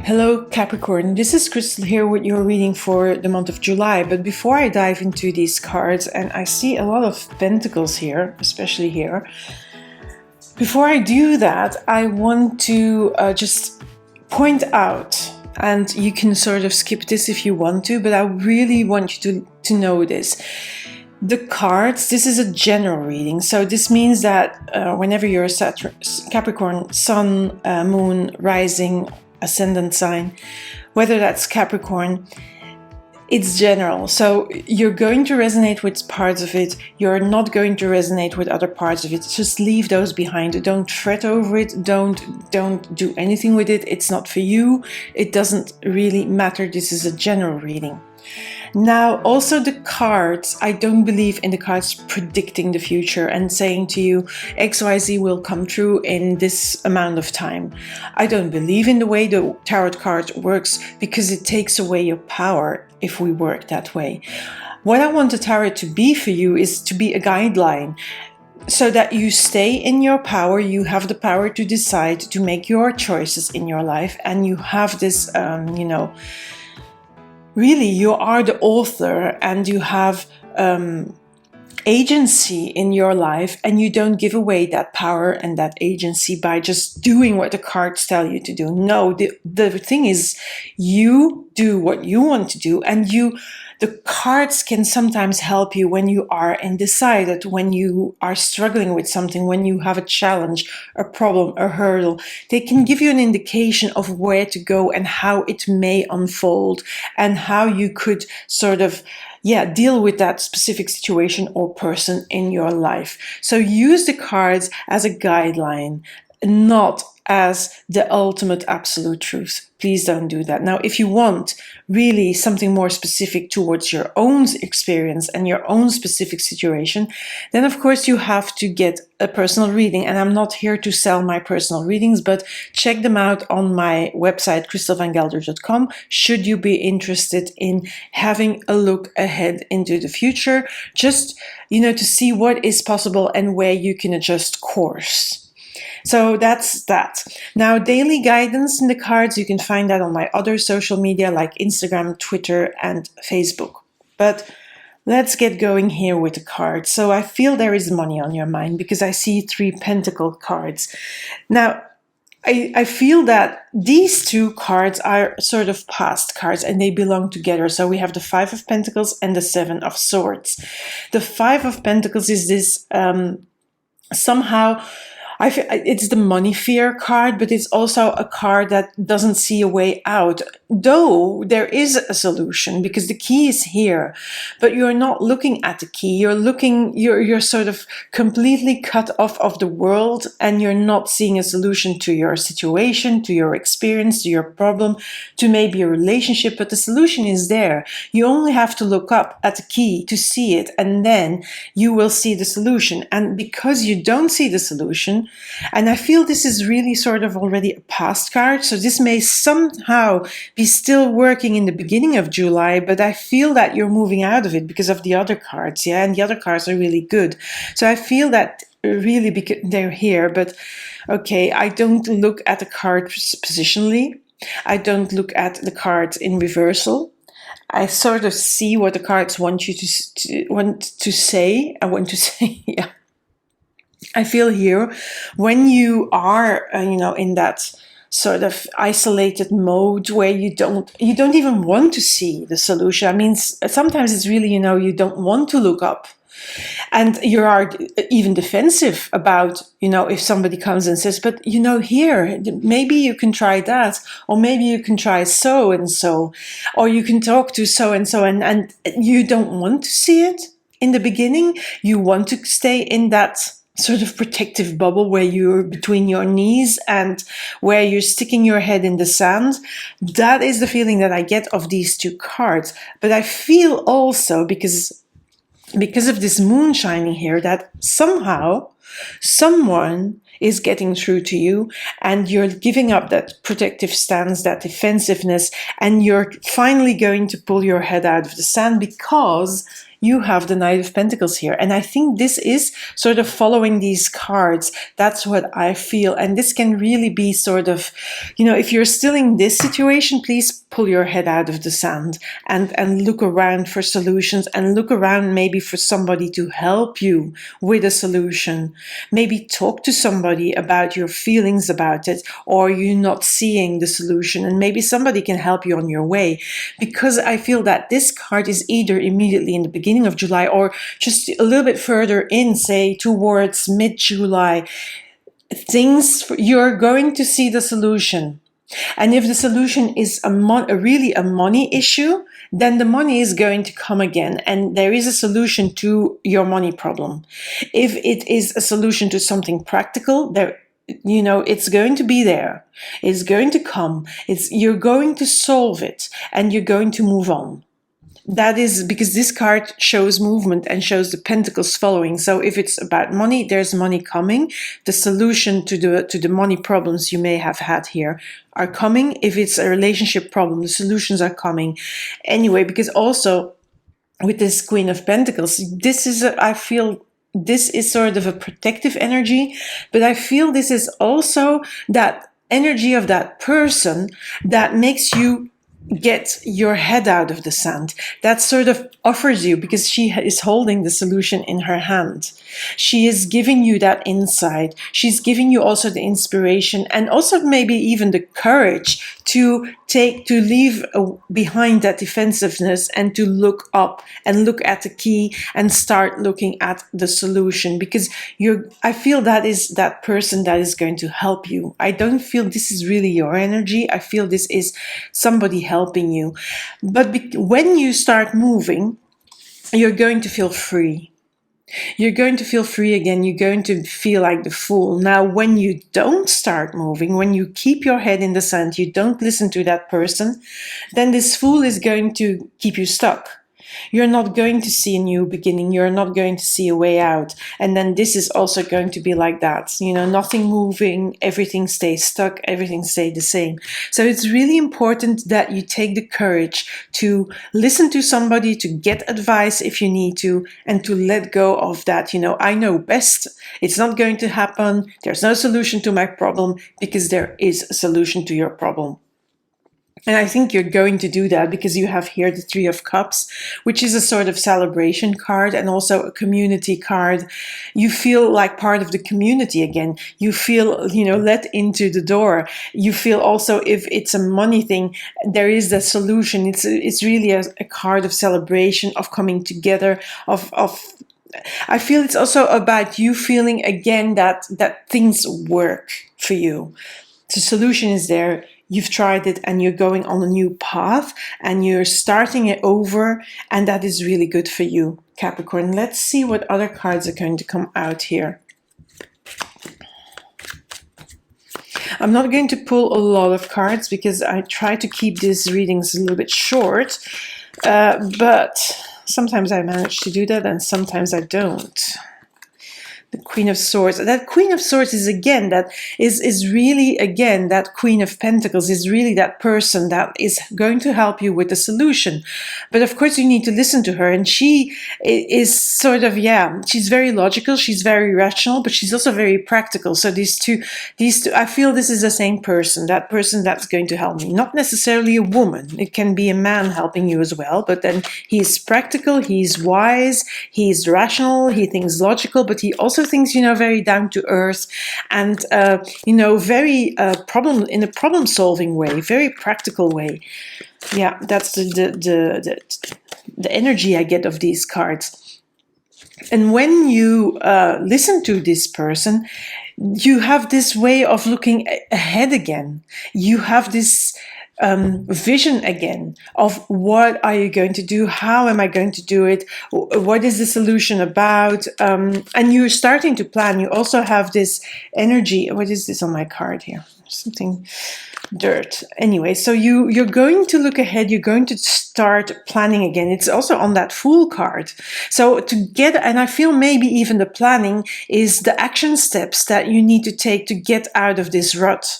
Hello Capricorn, this is Christel here with your reading for the month of July. But before I dive into these cards, and I see a lot of pentacles here, especially here. Before I do that, I want to just point out, and you can sort of skip this if you want to, but I really want you to know this. The cards, this is a general reading, so this means that whenever you're a Capricorn, Sun, Moon, Rising, Ascendant sign, whether that's Capricorn, it's general. So you're going to resonate with parts of it, you're not going to resonate with other parts of it. Just leave those behind. Don't fret over it, don't do anything with it. It's not for you, it doesn't really matter. This is a general reading. Now, also the cards, I don't believe in the cards predicting the future and saying to you, XYZ will come true in this amount of time. I don't believe in the way the tarot card works because it takes away your power if we work that way. What I want the tarot to be for you is to be a guideline, so that you stay in your power. You have the power to decide to make your choices in your life, and you have this, really, you are the author and you have agency in your life, and you don't give away that power and that agency by just doing what the cards tell you to do. No, the thing is, you do what you want to do, and the cards can sometimes help you when you are undecided, when you are struggling with something, when you have a challenge, a problem, a hurdle. They can give you an indication of where to go and how it may unfold, and how you could sort of deal with that specific situation or person in your life. So use the cards as a guideline, not as the ultimate absolute truth. Please don't do that. Now, if you want really something more specific towards your own experience and your own specific situation, then of course you have to get a personal reading. And I'm not here to sell my personal readings, but check them out on my website, ChristelVanGelder.com, should you be interested in having a look ahead into the future, just, to see what is possible and where you can adjust course. So that's that. Now, daily guidance in the cards, you can find that on my other social media like Instagram, Twitter, and Facebook. But let's get going here with the cards. So I feel there is money on your mind because I see 3 pentacle cards. Now, I feel that these 2 cards are sort of past cards and they belong together. So we have the 5 of Pentacles and the 7 of Swords. The 5 of Pentacles is this somehow, I feel it's the money fear card, but it's also a card that doesn't see a way out. Though there is a solution because the key is here, but you're not looking at the key. You're sort of completely cut off of the world, and you're not seeing a solution to your situation, to your experience, to your problem, to maybe a relationship, but the solution is there. You only have to look up at the key to see it, and then you will see the solution. And because you don't see the solution, and I feel this is really sort of already a past card, so this may somehow be still working in the beginning of July, but I feel that you're moving out of it because of the other cards, and the other cards are really good. So I feel that really because they're here, but okay, I don't look at the cards positionally. I don't look at the cards in reversal. I sort of see what the cards want you to say. I want to say, yeah. I feel here when you are, in that sort of isolated mode where you don't even want to see the solution. I mean, sometimes it's really, you don't want to look up, and you are even defensive about, if somebody comes and says, but here, maybe you can try that, or maybe you can try so and so, or you can talk to so and so, and you don't want to see it in the beginning. You want to stay in that sort of protective bubble where you're between your knees and where you're sticking your head in the sand. That is the feeling that I get of these 2 cards. But I feel also, because of this moon shining here, that somehow Someone is getting through to you, and you're giving up that protective stance, that defensiveness, and you're finally going to pull your head out of the sand because you have the Knight of Pentacles here. And I think this is sort of following these cards. That's what I feel. And this can really be sort of, if you're still in this situation, please pull your head out of the sand and look around for solutions, and look around maybe for somebody to help you with a solution. Maybe talk to somebody about your feelings about it, or you not seeing the solution, and maybe somebody can help you on your way. Because I feel that this card is either immediately in the beginning of July, or just a little bit further in, say towards mid-July. You're going to see the solution. And if the solution is really a money issue, then the money is going to come again, and there is a solution to your money problem. If it is a solution to something practical, it's going to be there. It's going to come. You're going to solve it, and you're going to move on. That is because this card shows movement and shows the pentacles following. So if it's about money, there's money coming. The solution to the money problems you may have had here are coming. If it's a relationship problem, the solutions are coming. Anyway, because also with this Queen of Pentacles, I feel this is sort of a protective energy, but I feel this is also that energy of that person that makes you get your head out of the sand. That sort of offers you, because she is holding the solution in her hand. She is giving you that insight. She's giving you also the inspiration, and also maybe even the courage to leave behind that defensiveness and to look up and look at the key and start looking at the solution. Because I feel that is that person that is going to help you. I don't feel this is really your energy. I feel this is somebody helping you. But when you start moving, you're going to feel free. You're going to feel free again. You're going to feel like the fool. Now, when you don't start moving, when you keep your head in the sand, you don't listen to that person, then this fool is going to keep you stuck. You're not going to see a new beginning. You're not going to see a way out. And then this is also going to be like that. Nothing moving, everything stays stuck, everything stays the same. So it's really important that you take the courage to listen to somebody, to get advice if you need to, and to let go of that. I know best. It's not going to happen. There's no solution to my problem, because there is a solution to your problem. And I think you're going to do that because you have here the Three of Cups, which is a sort of celebration card and also a community card. You feel like part of the community again. You feel, let into the door. You feel also, if it's a money thing, there is the solution. It's really a card of celebration, of coming together, I feel it's also about you feeling again that things work for you. The solution is there. You've tried it and you're going on a new path and you're starting it over, and that is really good for you, Capricorn. Let's see what other cards are going to come out here. I'm not going to pull a lot of cards because I try to keep these readings a little bit short, but sometimes I manage to do that and sometimes I don't. The Queen of Swords. That Queen of Swords is again, that is really, again, that Queen of Pentacles is really that person that is going to help you with the solution. But of course you need to listen to her, and she is sort of, she's very logical, she's very rational, but she's also very practical. So these two, I feel this is the same person, that person that's going to help me. Not necessarily a woman. It can be a man helping you as well, but then he's practical, he's wise, he's rational, he thinks logical, but he also thinks, very down to earth and, very in a problem solving way, very practical way. Yeah, that's the energy I get of these cards. And when you listen to this person, you have this way of looking ahead again. You have this vision again of what are you going to do? How am I going to do it? What is the solution about? And you're starting to plan. You also have this energy. What is this on my card here? something dirt. Anyway, so you're going to look ahead. You're going to start planning again. It's also on that Fool card. So to get, and I feel maybe even the planning is the action steps that you need to take to get out of this rut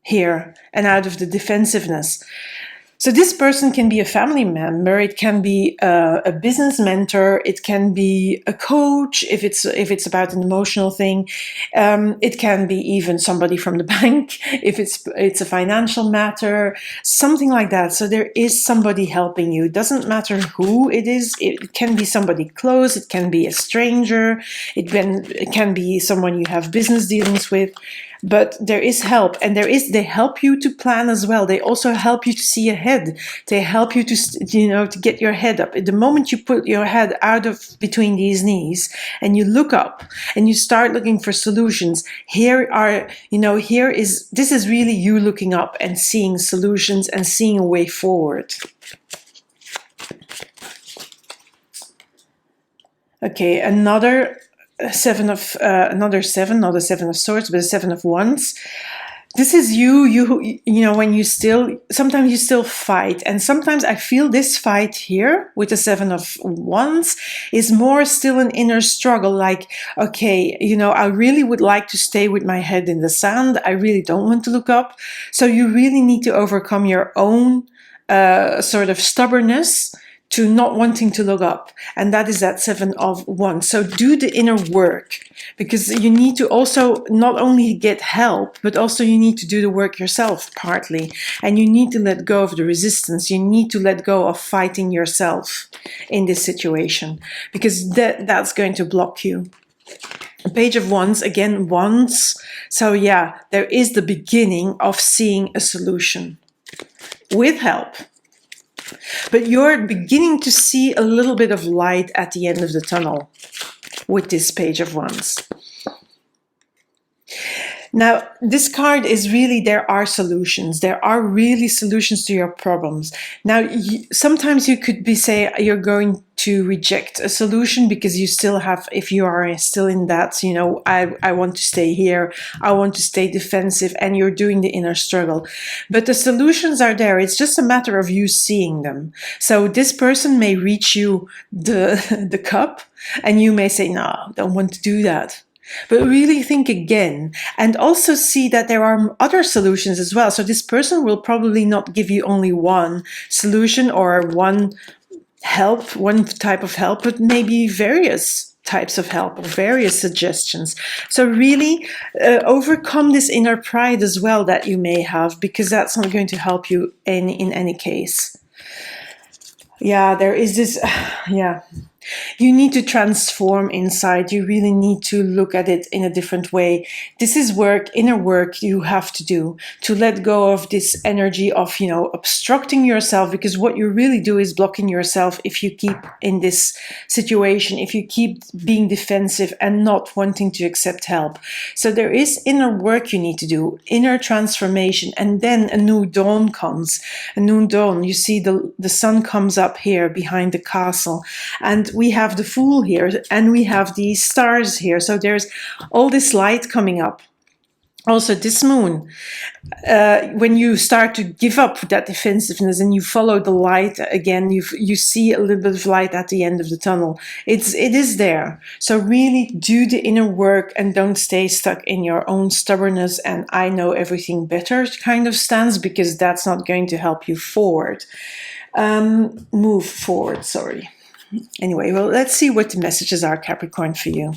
here and out of the defensiveness. So this person can be a family member, it can be a business mentor, it can be a coach if it's about an emotional thing. It can be even somebody from the bank if it's a financial matter, something like that. So there is somebody helping you. It doesn't matter who it is. It can be somebody close. It can be a stranger. It can be someone you have business dealings with. But there is help, and they help you to plan as well. They also help you to see ahead. They help you to get your head up. At the moment you put your head out of between these knees and you look up and you start looking for solutions, this is really you looking up and seeing solutions and seeing a way forward. Okay, another seven, not a seven of swords, but a 7 of wands. This is when sometimes you still fight. And sometimes I feel this fight here with the 7 of wands is more still an inner struggle. Like, okay, I really would like to stay with my head in the sand. I really don't want to look up. So you really need to overcome your own sort of stubbornness to not wanting to look up. And that is that 7 of wands. So do the inner work, because you need to also not only get help, but also you need to do the work yourself partly. And you need to let go of the resistance. You need to let go of fighting yourself in this situation, because that's going to block you. Page of Wands, again, wands. So yeah, there is the beginning of seeing a solution with help. But you're beginning to see a little bit of light at the end of the tunnel with this Page of Wands. Now, this card is really, there are solutions. There are really solutions to your problems. Now, sometimes you could say you're going to reject a solution because you still have, if you are still in that, I want to stay here, I want to stay defensive, and you're doing the inner struggle. But the solutions are there. It's just a matter of you seeing them. So this person may reach you the cup, and you may say, no, don't want to do that. But really think again, and also see that there are other solutions as well. So this person will probably not give you only one solution or one type of help, but maybe various types of help or various suggestions. So really overcome this inner pride as well that you may have, because that's not going to help you in any case. Yeah, there is this, you need to transform inside. You really need to look at it in a different way. This is work, inner work you have to do to let go of this energy of, obstructing yourself, because what you really do is blocking yourself if you keep in this situation, if you keep being defensive and not wanting to accept help. So there is inner work you need to do, inner transformation, and then a new dawn comes. A new dawn. You see the sun comes up here behind the castle, and we have the Fool here, and we have these stars here. So there's all this light coming up. Also this moon, when you start to give up that defensiveness and you follow the light again, you see a little bit of light at the end of the tunnel. It is there. So really do the inner work and don't stay stuck in your own stubbornness and I know everything better kind of stance, because that's not going to help you forward. Move forward, sorry. Anyway, well, let's see what the messages are, Capricorn, for you.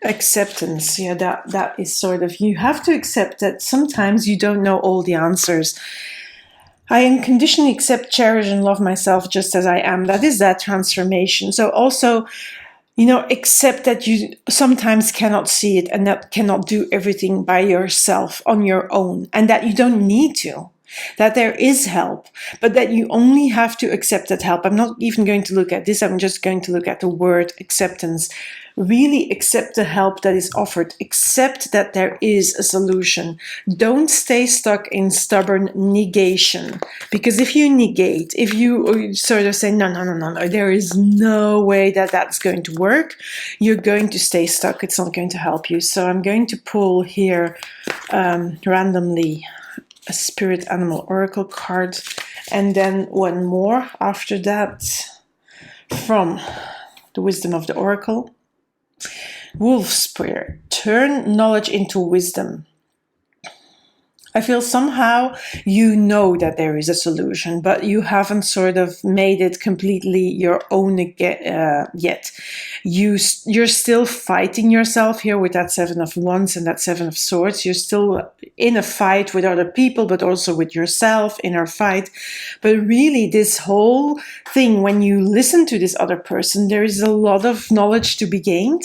Acceptance. Yeah, that is sort of, you have to accept that sometimes you don't know all the answers. I unconditionally accept, cherish, and love myself just as I am. That is that transformation. So also, accept that you sometimes cannot see it and that cannot do everything by yourself on your own, and that you don't need to. that there is help, but that you only have to accept that help. I'm not even going to look at this. I'm just going to look at the word acceptance. Really accept the help that is offered. Accept that there is a solution. Don't stay stuck in stubborn negation. Because if you negate, if you sort of say, no, there is no way that that's going to work, you're going to stay stuck. It's not going to help you. So I'm going to pull here randomly a spirit animal oracle card, and then one more after that from the wisdom of the oracle. Wolf Spirit, turn knowledge into wisdom. I feel somehow you know that there is a solution, but you haven't sort of made it completely your own yet. You're still fighting yourself here with that Seven of Wands and that Seven of Swords. You're still in a fight with other people, but also with yourself, inner fight. But really, this whole thing, when you listen to this other person, there is a lot of knowledge to be gained.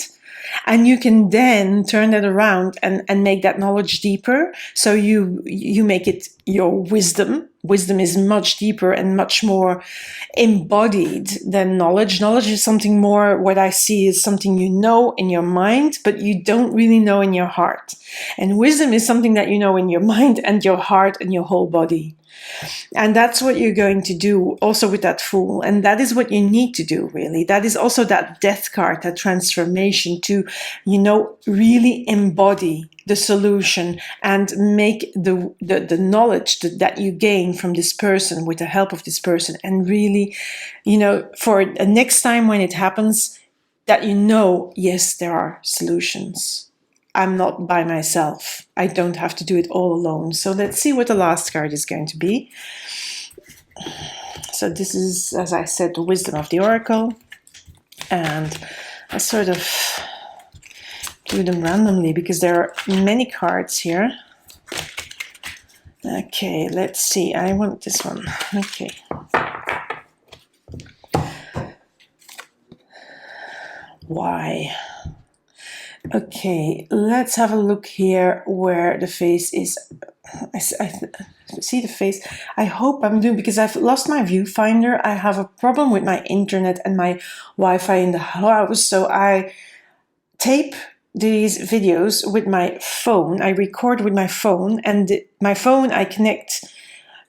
And you can then turn that around and make that knowledge deeper. So you make it your wisdom. Wisdom is much deeper and much more embodied than knowledge. Knowledge is something more, what I see is something you know in your mind, but you don't really know in your heart. And wisdom is something that you know in your mind and your heart and your whole body. And that's what you're going to do also with that Fool. And that is what you need to do, really. That is also that death card, that transformation to, really embody the solution and make the knowledge that you gain from this person with the help of this person. And really, for the next time when it happens, that yes, there are solutions. I'm not by myself. I don't have to do it all alone. So let's see what the last card is going to be. So this is, as I said, the wisdom of the oracle. And I sort of do them randomly because there are many cards here. Okay, let's see. I want this one. Okay. Why? Okay, let's have a look here where the face is. I see the face. I hope I'm doing, because I've lost my viewfinder. I have a problem with my internet and my Wi-Fi in the house. So I tape these videos with my phone. I record with my phone, and my phone I connect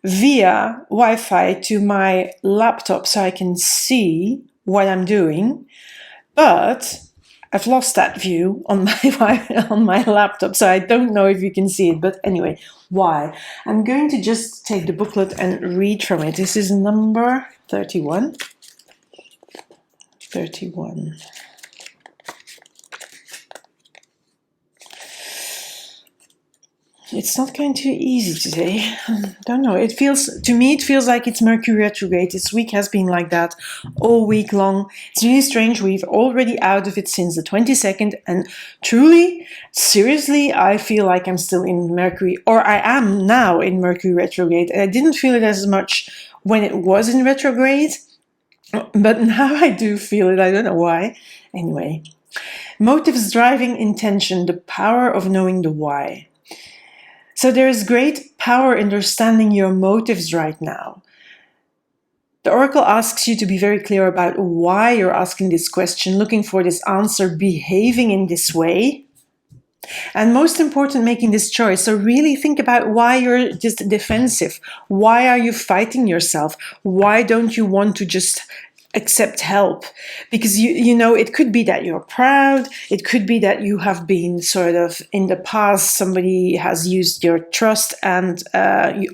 via Wi-Fi to my laptop so I can see what I'm doing. But I've lost that view on my laptop, so I don't know if you can see it. But anyway, why? I'm going to just take the booklet and read from it. This is number 31. 31. It's not going too easy today. I don't know. To me, it feels like it's Mercury retrograde. This week has been like that all week long. It's really strange. We're already out of it since the 22nd. And truly, seriously, I feel like I'm still in Mercury, or I am now in Mercury retrograde. And I didn't feel it as much when it was in retrograde. But now I do feel it. I don't know why. Anyway, motives driving intention, the power of knowing the why. So there is great power in understanding your motives right now. The oracle asks you to be very clear about why you're asking this question, looking for this answer, behaving in this way. And most important, making this choice. So really think about why you're just defensive. Why are you fighting yourself? Why don't you want to just accept help? Because it could be that you're proud. It could be that you have been sort of in the past, somebody has used your trust and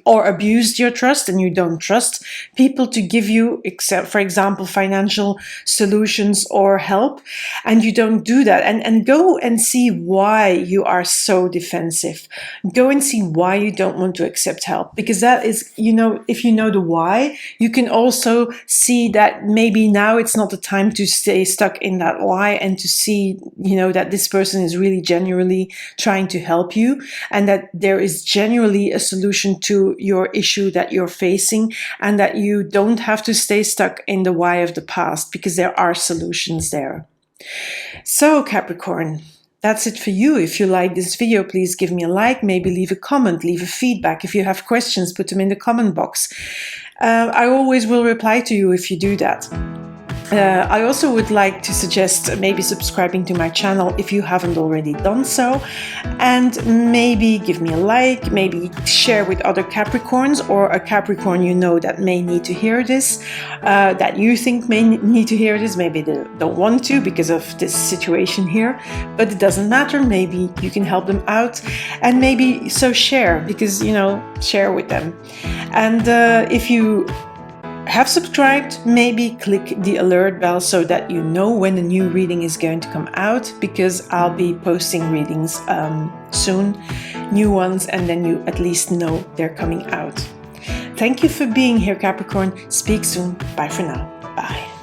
or abused your trust, and you don't trust people to give you, except for example, financial solutions or help, and you don't do that. And go and see why you are so defensive. Go and see why you don't want to accept help, because that is, if you know the why, you can also see that maybe now it's not the time to stay stuck in that why, and to see, that this person is really genuinely trying to help you, and that there is genuinely a solution to your issue that you're facing, and that you don't have to stay stuck in the why of the past, because there are solutions there. So Capricorn, that's it for you. If you like this video, please give me a like, maybe leave a comment, leave a feedback. If you have questions, put them in the comment box. I always will reply to you if you do that. I also would like to suggest maybe subscribing to my channel if you haven't already done so, and maybe give me a like, maybe share with other Capricorns or a Capricorn you know that may need to hear this, that you think may need to hear this. Maybe they don't want to because of this situation here, but it doesn't matter. Maybe you can help them out, and maybe so share, because share with them. And if you have subscribed, maybe click the alert bell so that you know when a new reading is going to come out, because I'll be posting readings soon, new ones, and then you at least know they're coming out. Thank you for being here, Capricorn. Speak soon. Bye for now. Bye.